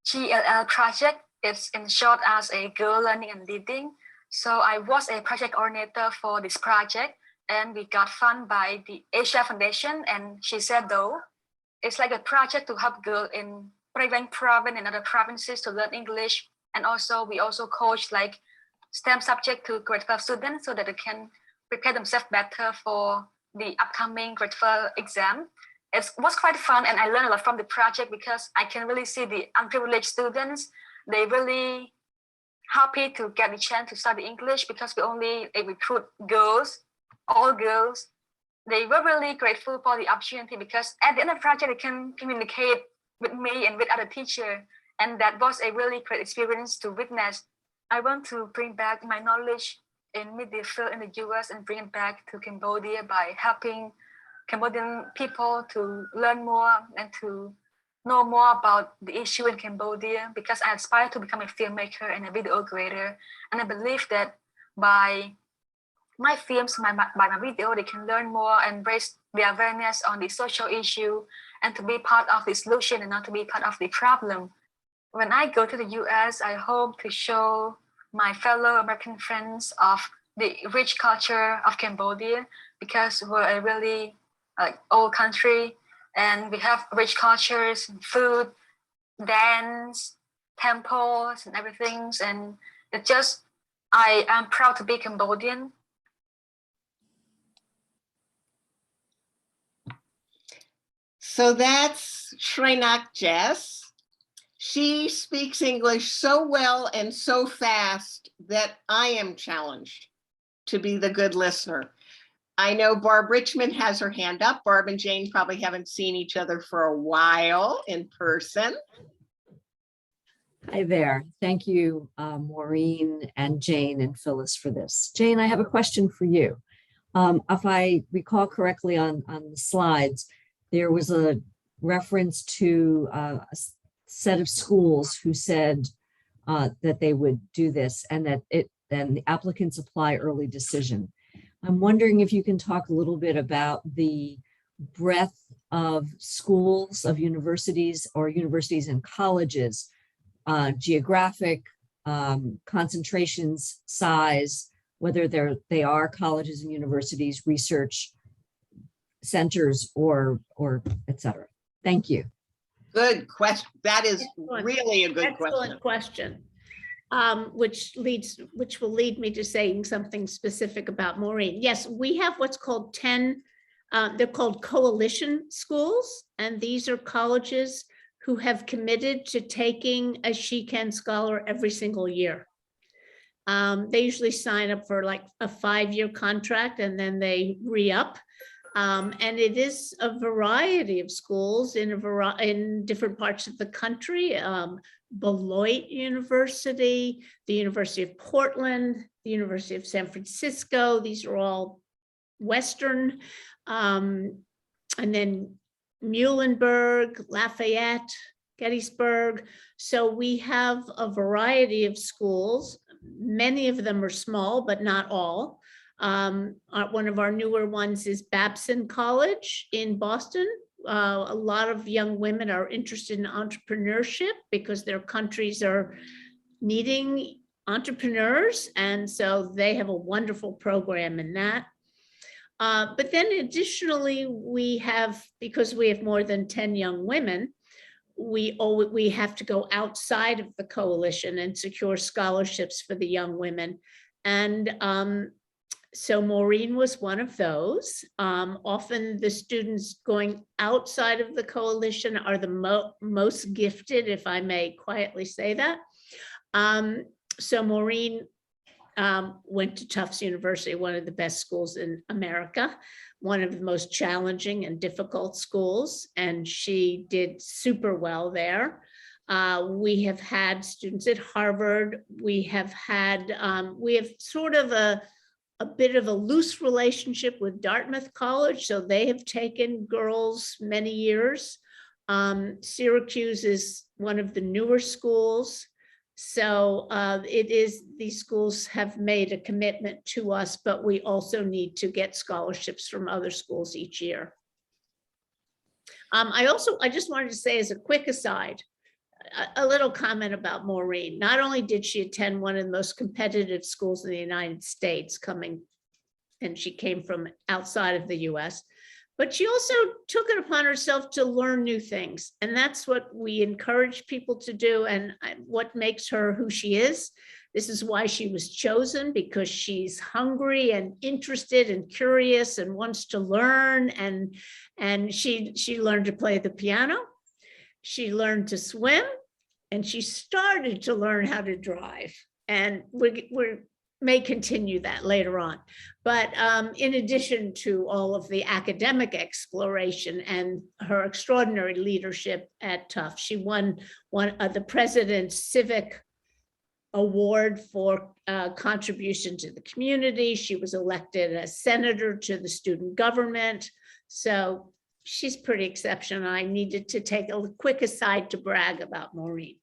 GLL project is in short as a Girl Learning and Leading. So I was a project coordinator for this project, and we got funded by the Asia Foundation, and she said though, it's like a project to help girls in Prevent province and other provinces to learn English. And also, we also coach like STEM subject to grade 12 students so that they can prepare themselves better for the upcoming grade 12 exam. It was quite fun, and I learned a lot from the project because I can really see the unprivileged students. They really happy to get the chance to study English because we only recruit girls, all girls. They were really grateful for the opportunity because at the end of the project, they can communicate with me and with other teachers. And that was a really great experience to witness. I want to bring back my knowledge in media field in the US and bring it back to Cambodia by helping Cambodian people to learn more and to know more about the issue in Cambodia, because I aspire to become a filmmaker and a video creator. And I believe that by my films, by my video, they can learn more and raise the awareness on the social issue and to be part of the solution and not to be part of the problem. When I go to the US, I hope to show my fellow American friends of the rich culture of Cambodia, because we're a really old country and we have rich cultures, food, dance, temples and everything. And it just, I am proud to be Cambodian. So that's Shrenak Jess. She speaks English so well and so fast that I am challenged to be the good listener. I know Barb Richmond has her hand up. Barb and Jane probably haven't seen each other for a while in person. Hi there. Thank you, Maureen and Jane and Phyllis for this. Jane, I have a question for you. If I recall correctly on the slides, there was a reference to a set of schools who said that they would do this and that then the applicants apply early decision. I'm wondering if you can talk a little bit about the breadth of schools, of universities or universities and colleges, geographic concentrations, size, whether they are colleges and universities, research centers, or et cetera. Thank you. Good question. That is Excellent. really a good Excellent question. Which will lead me to saying something specific about Maureen. Yes, we have what's called 10, they're called coalition schools, and these are colleges who have committed to taking a She Can Scholar every single year. They usually sign up for like a 5-year contract and then they re-up. And it is a variety of schools in different parts of the country. Beloit University, the University of Portland, the University of San Francisco. These are all Western. And then Muhlenberg, Lafayette, Gettysburg. So we have a variety of schools. Many of them are small, but not all. One of our newer ones is Babson College in Boston. A lot of young women are interested in entrepreneurship because their countries are needing entrepreneurs. And so they have a wonderful program in that. But then additionally, we have, because we have more than 10 young women, we have to go outside of the coalition and secure scholarships for the young women. And so Maureen was one of those. Often the students going outside of the coalition are the most gifted, if I may quietly say that. So Maureen went to Tufts University, one of the best schools in America, one of the most challenging and difficult schools, and she did super well there. We have had students at Harvard. We have sort of a bit of a loose relationship with Dartmouth College, so they have taken girls many years. Syracuse is one of the newer schools. So these schools have made a commitment to us, but we also need to get scholarships from other schools each year. I just wanted to say as a quick aside, a little comment about Maureen. Not only did she attend one of the most competitive schools in the United States, and she came from outside of the US, but she also took it upon herself to learn new things. And that's what we encourage people to do, and what makes her who she is. This is why she was chosen, because she's hungry and interested and curious and wants to learn. And she learned to play the piano. She learned to swim, and she started to learn how to drive. And we may continue that later on. But in addition to all of the academic exploration and her extraordinary leadership at Tufts, she won the President's Civic Award for contribution to the community. She was elected as senator to the student government. So she's pretty exceptional. I needed to take a quick aside to brag about Maureen.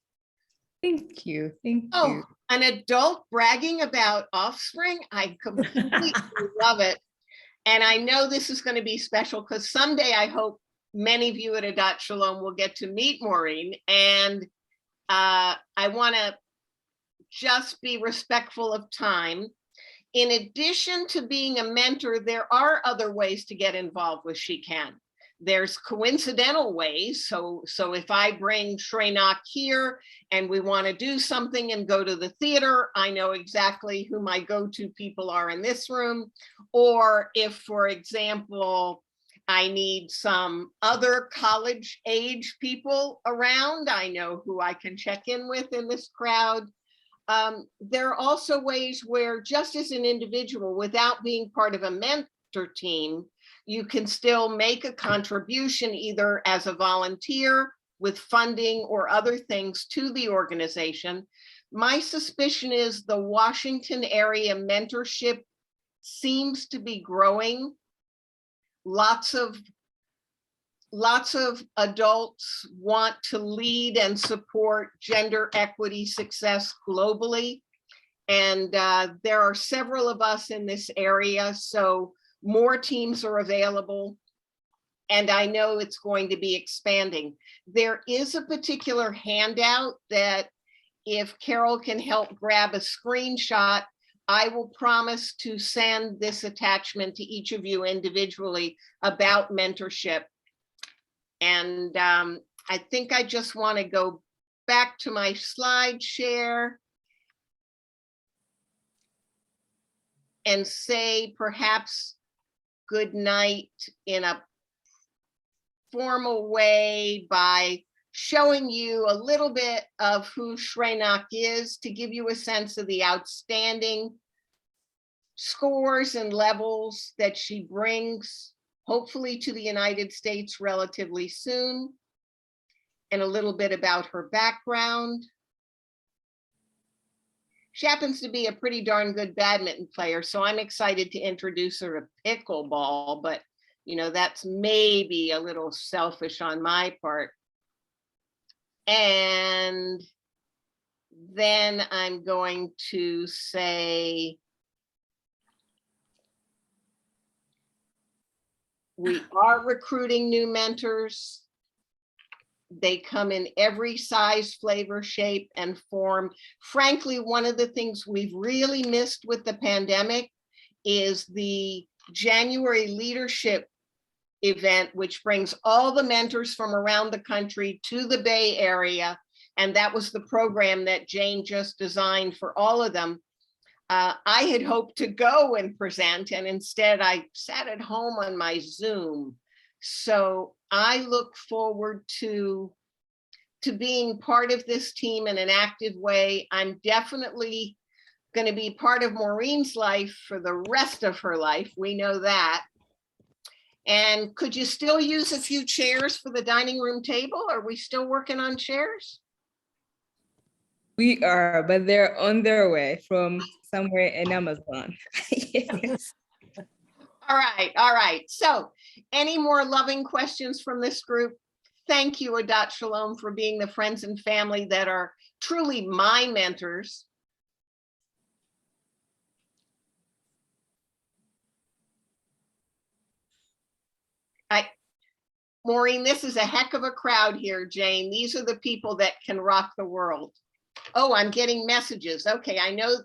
Thank you. Thank you. Oh, an adult bragging about offspring. I completely love it. And I know this is going to be special because someday I hope many of you at Adat Shalom will get to meet Maureen. And I want to just be respectful of time. In addition to being a mentor, there are other ways to get involved with She Can. There's coincidental ways. So if I bring Shrenak here and we want to do something and go to the theater, I know exactly who my go-to people are in this room. Or if, for example, I need some other college age people around, I know who I can check in with in this crowd. There are also ways where, just as an individual, without being part of a mentor team, you can still make a contribution either as a volunteer with funding or other things to the organization. My suspicion is the Washington area mentorship seems to be growing. Lots of adults want to lead and support gender equity success globally. And there are several of us in this area, so more teams are available. And I know it's going to be expanding. There is a particular handout that if Carol can help grab a screenshot, I will promise to send this attachment to each of you individually about mentorship. And I think I just want to go back to my slide share and say perhaps good night in a formal way by showing you a little bit of who Shrenak is to give you a sense of the outstanding scores and levels that she brings hopefully to the United States relatively soon, and a little bit about her background. She happens to be a pretty darn good badminton player, so I'm excited to introduce her to pickleball, but you know, that's maybe a little selfish on my part. And then I'm going to say, we are recruiting new mentors. They come in every size, flavor, shape, and form. Frankly, one of the things we've really missed with the pandemic is the January leadership event, which brings all the mentors from around the country to the Bay Area. And that was the program that Jane just designed for all of them. I had hoped to go and present, and instead I sat at home on my Zoom. So I look forward to being part of this team in an active way. I'm definitely going to be part of Maureen's life for the rest of her life. We know that. And could you still use a few chairs for the dining room table? Are we still working on chairs? We are, but they're on their way from somewhere in Amazon. Yes. All right, all right. So any more loving questions from this group? Thank you, Adat Shalom, for being the friends and family that are truly my mentors. Maureen, this is a heck of a crowd here, Jane. These are the people that can rock the world. Oh, I'm getting messages. Okay, I know,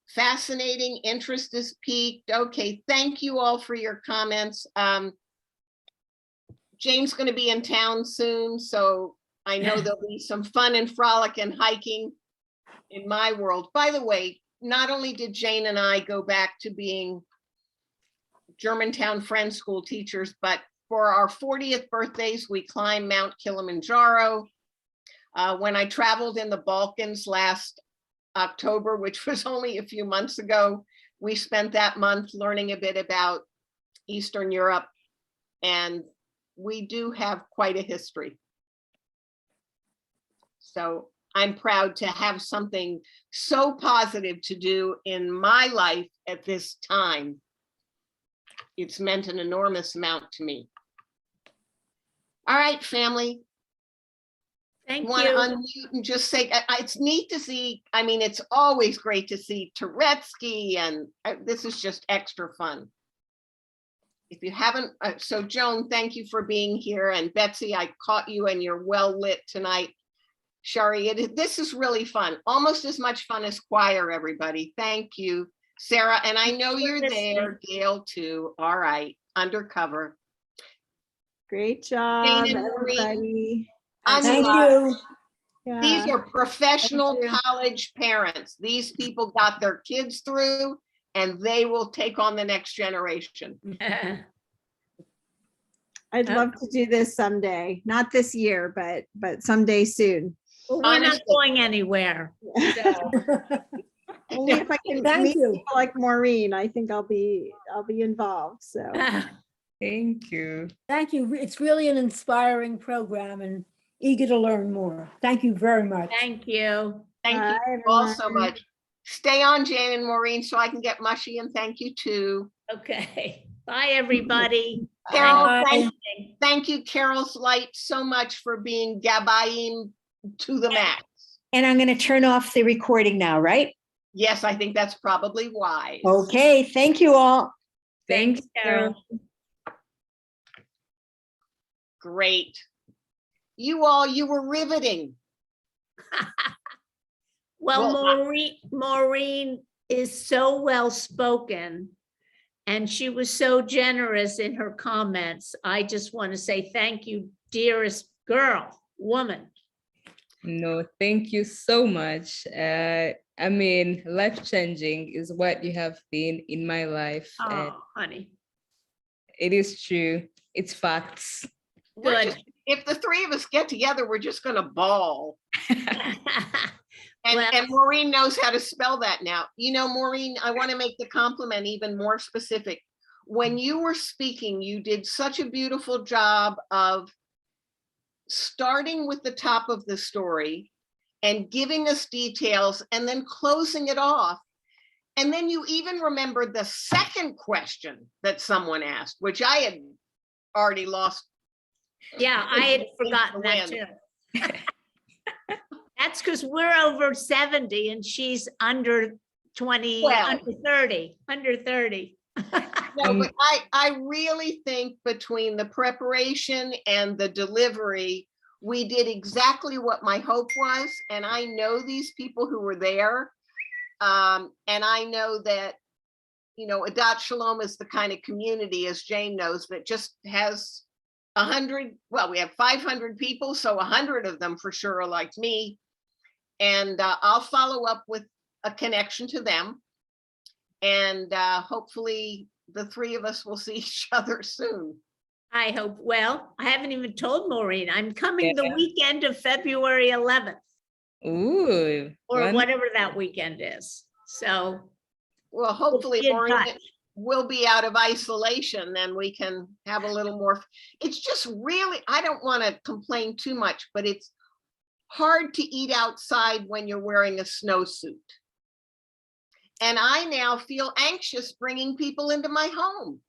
fascinating, interest is piqued. Okay, thank you all for your comments. Jane's going to be in town soon, so I know there'll be some fun and frolic and hiking in my world. By the way, not only did Jane and I go back to being Germantown Friends School teachers, but for our 40th birthdays, we climbed Mount Kilimanjaro. When I traveled in the Balkans last October, which was only a few months ago, we spent that month learning a bit about Eastern Europe, and we do have quite a history. So I'm proud to have something so positive to do in my life at this time. It's meant an enormous amount to me. All right, family. Thank Want to you. unmute and just say, it's neat to see, I mean, it's always great to see Turetsky, and this is just extra fun. If you haven't, so Joan, thank you for being here, and Betsy, I caught you and you're well lit tonight. Shari, this is really fun, almost as much fun as choir, everybody. Thank you, Sarah, and I know you're there, Gail too. All right, undercover. Great job, Jane and Maureen. everybody. Thank you. These Yeah. are professional Thank you. college parents. These people got their kids through, and they will take on the next generation. I'd love to do this someday, not this year, but someday soon. Well, we're not Honestly. going anywhere. So, Only if I can Thank meet you. people like Maureen, I think I'll be involved. So Thank you. Thank you. It's really an inspiring program and eager to learn more. Thank you very much. thank you. Thank Bye, you all so everyone. much. Stay on, Jane and Maureen, so I can get mushy, and thank you too. Okay. Bye, everybody. Carol, Bye. thank you, Carol's Light, so much for being Gabayim to the max. And I'm going to turn off the recording now, right? Yes, I think that's probably wise. Okay, thank you all. Thanks, Thank Carol. Great. You all, you were riveting. Well, Well, Maureen is so well-spoken, and she was so generous in her comments. I just want to say thank you, dearest girl, woman. No, thank you so much. I mean, life-changing is what you have been in my life. And Oh, honey. it is true. It's facts. we're Good. just- if the three of us get together, we're just gonna bawl. And, Well- and Maureen knows how to spell that now. You know, Maureen, I want to make the compliment even more specific. when you were speaking, you did such a beautiful job of starting with the top of the story and giving us details and then closing it off. And then you even remembered the second question that someone asked, which I had already lost. Yeah, I had forgotten that too. That's because we're over 70 and she's under 20, Well. under 30. No, but I really think between the preparation and the delivery, we did exactly what my hope was. And I know these people who were there. And I know that, Adat Shalom is the kind of community, as Jane knows, that just has 100, well, we have 500 people, so 100 of them for sure are like me. And I'll follow up with a connection to them. And hopefully the three of us will see each other soon. I hope. Well, I haven't even told Maureen. I'm coming the Yeah. weekend of February 11th Ooh. or whatever that weekend is. So Well, hopefully be in Maureen touch. will be out of isolation, then we can have a little more. It's just really, I don't want to complain too much, but it's hard to eat outside when you're wearing a snowsuit. And I now feel anxious bringing people into my home.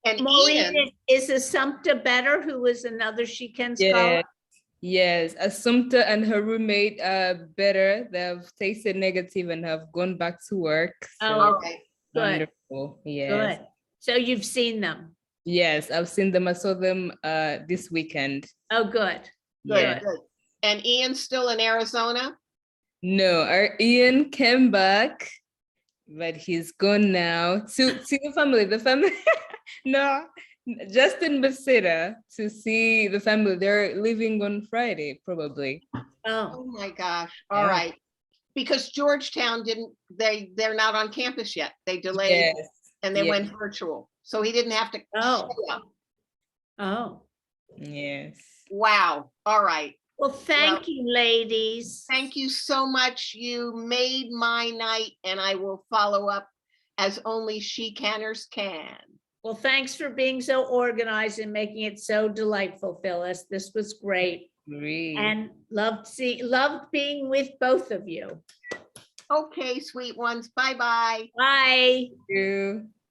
And Maureen, Ian, is Assumpta better, who is another Shiken Yeah. scholar? Yes, Assumpta and her roommate are better. They've tasted negative and have gone back to work. Oh, okay, good, Wonderful. Yes. good. So you've seen them. Yes, I've seen them. I saw them this weekend. Oh, good. good, Yeah. good. And Ian's still in Arizona? No, our Ian came back, but he's gone now to see the family. The family, no, just in Basita to see the family. They're leaving on Friday, probably. Oh, Oh my gosh, all Yeah. right. Because Georgetown they're not on campus yet. They delayed Yes. and they yes, went virtual. So he didn't have to oh, show up. oh. Yes. Wow, all right. Well, thank you, ladies. Thank you so much. You made my night and I will follow up as only she-canners can. Well, thanks for being so organized and making it so delightful, Phyllis. This was great. Agree. And loved being with both of you. Okay, sweet ones, bye-bye. Bye. Thank you.